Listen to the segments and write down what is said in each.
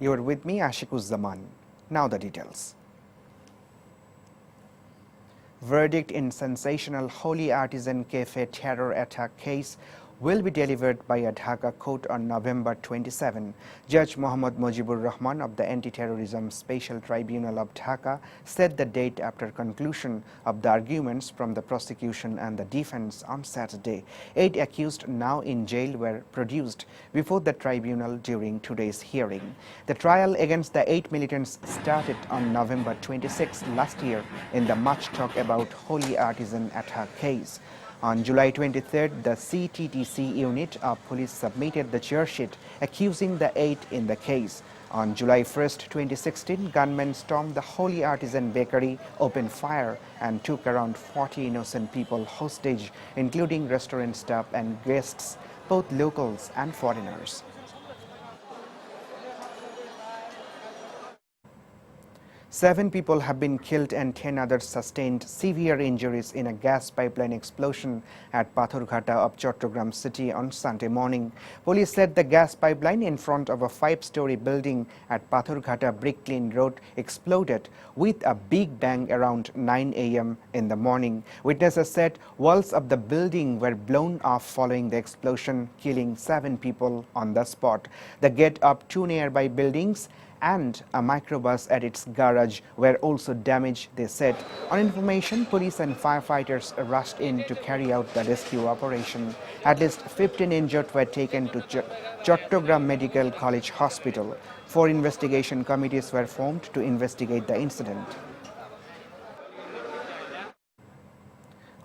You are with me, Ashikuzzaman. Now the details. Verdict in sensational Holy Artisan Cafe terror attack case will be delivered by a Dhaka court on November 27. Judge Mohammad Mujibur Rahman of the Anti-Terrorism Special Tribunal of Dhaka set the date after conclusion of the arguments from the prosecution and the defense on Saturday. 8 accused now in jail were produced before the tribunal during today's hearing. The trial against the 8 militants started on November 26 last year in the much talked about Holy Artisan attack case. On July 23rd, the CTTC unit of police submitted the charge sheet accusing the 8 in the case. On July 1st, 2016, gunmen stormed the Holy Artisan Bakery, opened fire, and took around 40 innocent people hostage, including restaurant staff and guests, both locals and foreigners. Seven people have been killed and 10 others sustained severe injuries in a gas pipeline explosion at Pathurghata of Chattogram city on Sunday morning. Police said the gas pipeline in front of a 5-story building at Pathurghata Bricklane Road exploded with a big bang around 9 a.m. in the morning. Witnesses said walls of the building were blown off following the explosion, killing 7 people on the spot. The gate of 2 nearby buildings and a microbus at its garage were also damaged, they said. On information, police and firefighters rushed in to carry out the rescue operation. At least 15 injured were taken to Chattogram Medical College Hospital. 4 investigation committees were formed to investigate the incident.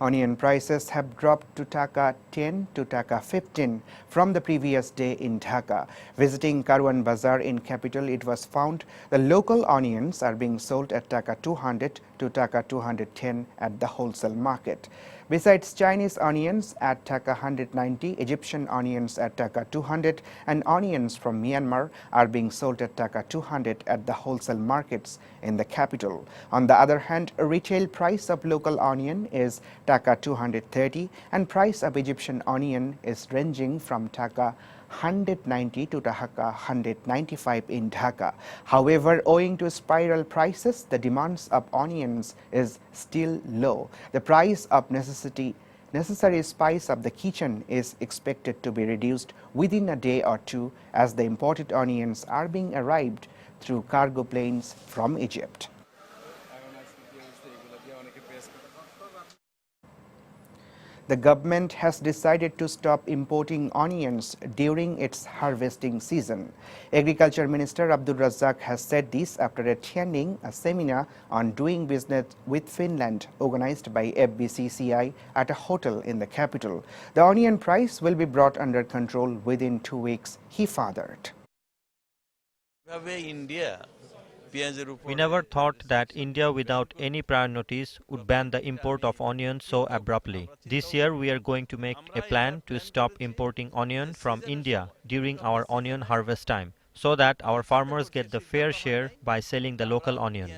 Onion prices have dropped to Taka 10 to Taka 15 from the previous day in Dhaka. Visiting Karwan Bazaar in capital, it was found the local onions are being sold at Taka 200 to Taka 210 at the wholesale market. Besides Chinese onions at Taka 190, Egyptian onions at Taka 200 and onions from Myanmar are being sold at Taka 200 at the wholesale markets in the capital. On the other hand, a retail price of local onion is Taka 230 and price of Egyptian onion is ranging from Taka 190 to Taka 195 in Dhaka. However, owing to spiral prices, the demands of onions is still low. The price of necessary spice of the kitchen is expected to be reduced within a day or two as the imported onions are being arrived through cargo planes from Egypt. The government has decided to stop importing onions during its harvesting season. Agriculture Minister Abdul Razzaq has said this after attending a seminar on doing business with Finland organized by FBCCI at a hotel in the capital. The onion price will be brought under control within 2 weeks, he furthered. We never thought that India without any prior notice would ban the import of onion so abruptly. This year we are going to make a plan to stop importing onion from India during our onion harvest time so that our farmers get the fair share by selling the local onion.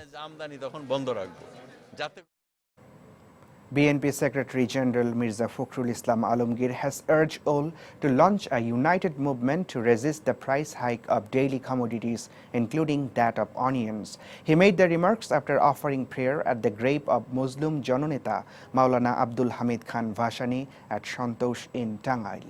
BNP Secretary General Mirza Fakhrul Islam Alamgir has urged all to launch a united movement to resist the price hike of daily commodities, including that of onions. He made the remarks after offering prayer at the grave of Muslim Janoneta Maulana Abdul Hamid Khan Vashani at Santosh in Tangai.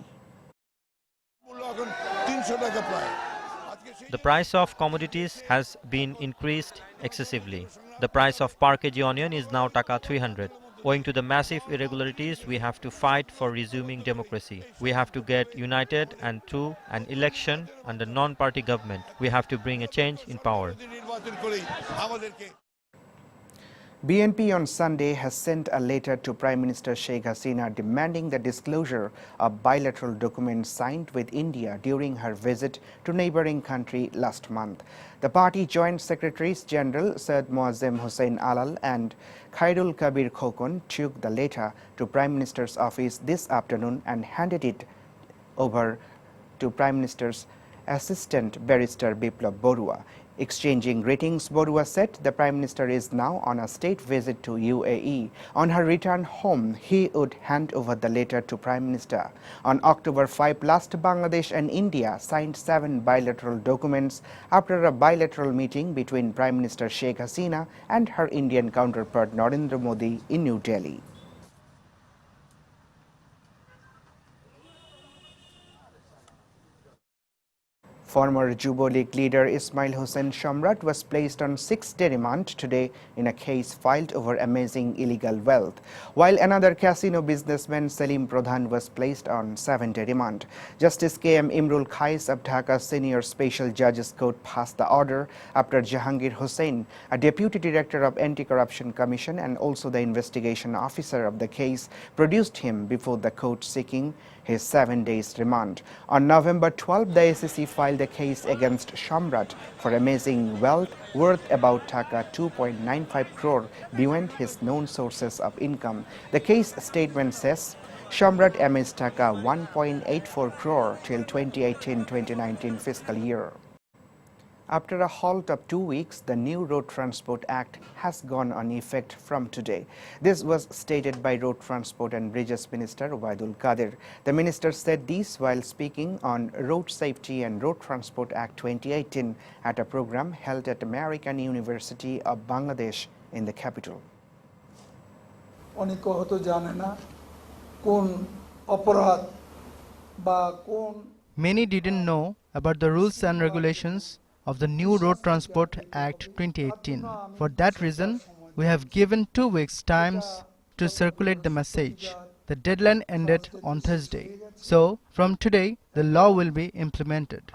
The price of commodities has been increased excessively. The price of per kg onion is now Taka 300. Owing to the massive irregularities, we have to fight for resuming democracy. We have to get united and through an election under non-party government, we have to bring a change in power. BNP on Sunday has sent a letter to Prime Minister Sheikh Hasina demanding the disclosure of bilateral documents signed with India during her visit to neighboring country last month. The party Joint Secretaries General Syed Moazzem Hussain Alal and Khairul Kabir Khokon took the letter to Prime Minister's office this afternoon and handed it over to Prime Minister's Assistant Barrister Biplab Borua. Exchanging greetings, Borua said the Prime Minister is now on a state visit to UAE. On her return home, he would hand over the letter to Prime Minister. On October 5 last, Bangladesh and India signed 7 bilateral documents after a bilateral meeting between Prime Minister Sheikh Hasina and her Indian counterpart Narendra Modi in New Delhi. Former Jubo League leader Ismail Hassan was placed on 6-day remand today in a case filed over amassing illegal wealth, while another casino businessman Salim Pradhan was placed on 7-day remand. Justice K.M. Imrul Khais of Dhaka Senior Special Judges Court passed the order after Jahangir Hussain, a deputy director of Anti-Corruption Commission and also the investigation officer of the case, produced him before the court seeking his 7 days remand. On November 12, the SEC filed a case against Shamrat for amassing wealth worth about Taka 2.95 crore beyond his known sources of income. The case statement says Shamrat amassed Taka 1.84 crore till 2018-2019 fiscal year. After a halt of 2 weeks, the new Road Transport Act has gone on effect from today. This was stated by Road Transport and Bridges Minister Obaidul Qadir. The minister said this while speaking on Road Safety and Road Transport Act 2018 at a program held at American University of Bangladesh in the capital. Many didn't know about the rules and regulations of the new Road Transport Act 2018. For that reason, we have given 2 weeks' time to circulate the message. The deadline ended on Thursday. So, from today, the law will be implemented.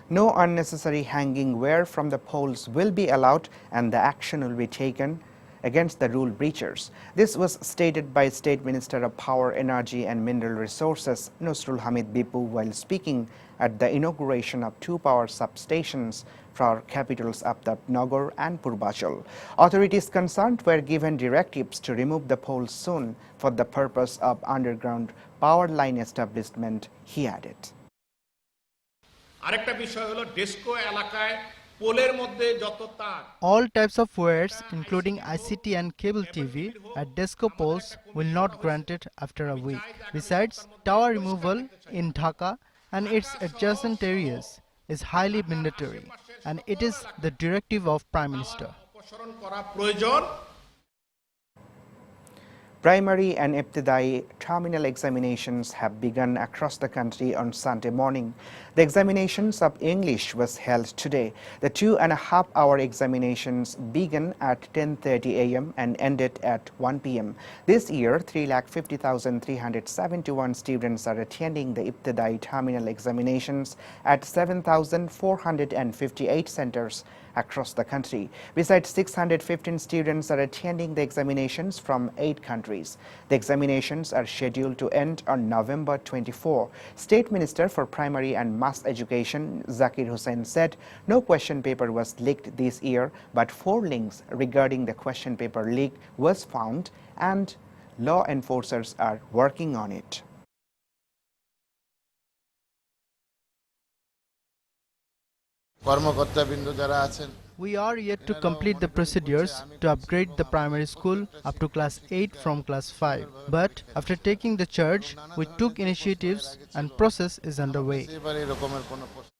No unnecessary hanging wire from the poles will be allowed and the action will be taken against the rule breachers. This was stated by State Minister of Power, Energy and Mineral Resources Nusrul Hamid Bipu while speaking at the inauguration of 2 power substations for capitals Aptab Nagar and Purbachal. Authorities concerned were given directives to remove the poles soon for the purpose of underground power line establishment, he added. All types of wires, including ICT and cable TV, at DESCO poles will not granted after a week. Besides, tower removal in Dhaka and its adjacent areas is highly mandatory, and it is the directive of Prime Minister. Primary and Ibtidai terminal examinations have begun across the country on Sunday morning. The examinations of English was held today. The 2.5-hour examinations began at 10:30 a.m. and ended at 1 p.m. This year, 3,50,371 students are attending the Ibtidai terminal examinations at 7,458 centers across the country. Besides, 615 students are attending the examinations from 8 countries. The examinations are scheduled to end on November 24. State Minister for Primary and Mass Education Zakir Hussain said no question paper was leaked this year, but 4 links regarding the question paper leak was found and law enforcers are working on it. We are yet to complete the procedures to upgrade the primary school up to class 8 from class 5. But after taking the charge, we took initiatives and process is underway.